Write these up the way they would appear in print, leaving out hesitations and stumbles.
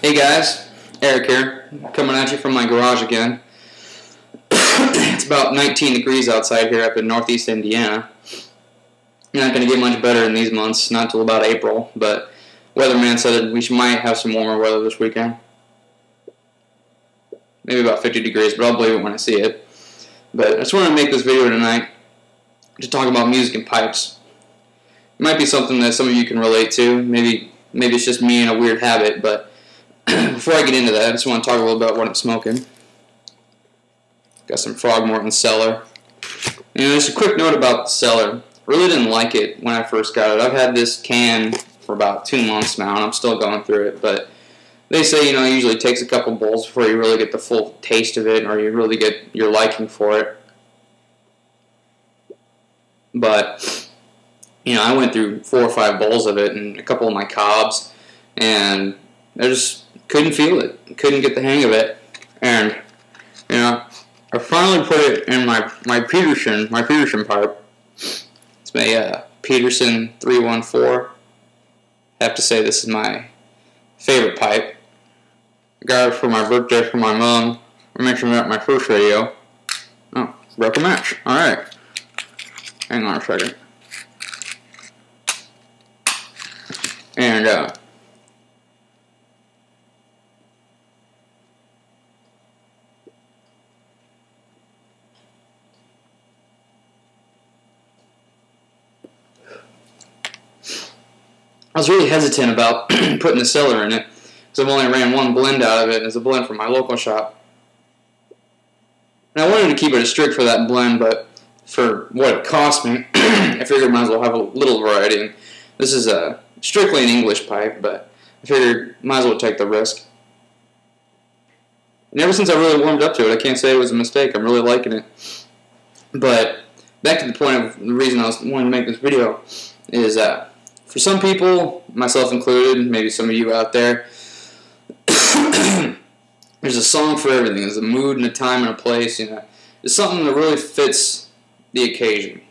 Hey guys, Eric here, coming at you from my garage again. It's about 19 degrees outside here up in northeast Indiana. Not going to get much better in these months, not till about April, but weatherman said we might have some warmer weather this weekend. Maybe about 50 degrees, but I'll believe it when I see it. But I just want to make this video tonight to talk about music and pipes. It might be something that some of you can relate to. Maybe it's just me and a weird habit, but before I get into that, I just want to talk a little about what I'm smoking. Got some Frogmorton Cellar. Just a quick note about the Cellar. I really didn't like it when I first got it. I've had this can for about 2 months now, and I'm still going through it. But they say, it usually takes a couple bowls before you really get the full taste of it, or you really get your liking for it. But I went through 4 or 5 bowls of it and a couple of my cobs, and I just couldn't feel it. Couldn't get the hang of it. And I finally put it in my Peterson pipe. It's my Peterson 314. I have to say this is my favorite pipe. I got it for my birthday from my mom. I mentioned that in my first video. Oh, broke a match. Alright. Hang on a second. And I was really hesitant about putting the Cellar in it because I've only ran one blend out of it, and it's a blend from my local shop. And I wanted to keep it strict for that blend, but for what it cost me, I figured I might as well have a little variety. And this is strictly an English pipe, but I figured might as well take the risk. And ever since I really warmed up to it, I can't say it was a mistake. I'm really liking it. But back to the point of the reason I was wanting to make this video is for some people, myself included, maybe some of you out there, there's a song for everything. There's a mood and a time and a place. It's something that really fits the occasion.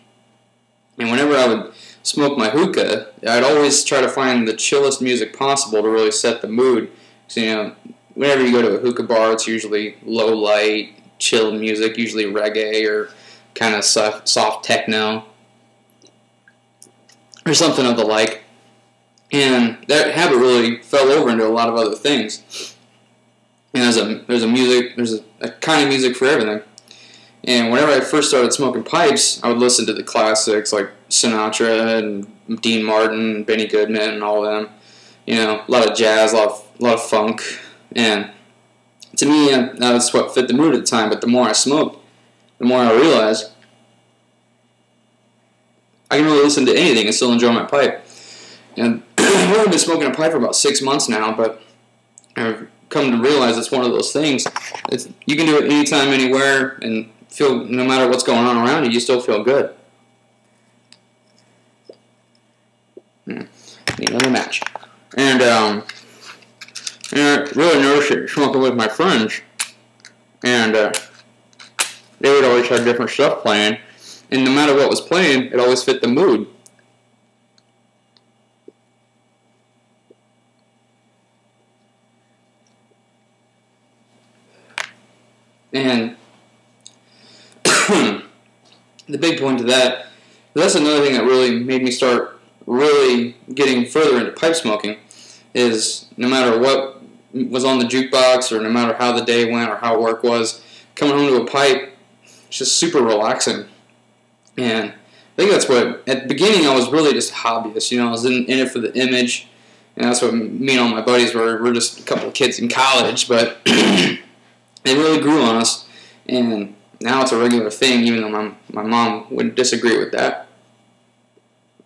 And whenever I would smoke my hookah, I'd always try to find the chillest music possible to really set the mood. So, whenever you go to a hookah bar, it's usually low light, chill music, usually reggae or kind of soft techno or something of the like. And that habit really fell over into a lot of other things. And there's a kind of music for everything. And whenever I first started smoking pipes, I would listen to the classics like Sinatra and Dean Martin and Benny Goodman and all of them. A lot of jazz, a lot of funk. And to me, that's what fit the mood at the time. But the more I smoked, the more I realized I can really listen to anything and still enjoy my pipe. And I've only been smoking a pipe for about 6 months now, but I've come to realize it's one of those things. You can do it anytime, anywhere, and feel no matter what's going on around you, you still feel good. Need another match. And I really noticed it smoking with my friends, and they would always have different stuff playing. And no matter what was playing, it always fit the mood. And the big point to that's another thing that really made me start really getting further into pipe smoking, is no matter what was on the jukebox or no matter how the day went or how work was, coming home to a pipe, it's just super relaxing. And I think that's what, at the beginning I was really just a hobbyist, I was in it for the image, and that's what me and all my buddies were. We're just a couple of kids in college, but it really grew on us, and now it's a regular thing, even though my mom would disagree with that,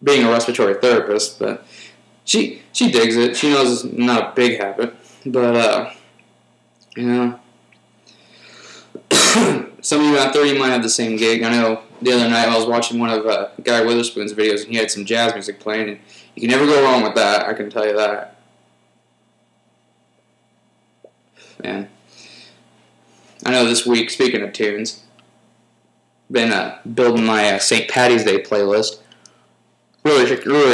being a respiratory therapist, but she digs it. She knows it's not a big habit, but, some of you out there, you might have the same gig. I know the other night I was watching one of Guy Witherspoon's videos, and he had some jazz music playing, and you can never go wrong with that, I can tell you that. And I know this week, speaking of tunes, been building my St. Patty's Day playlist. Really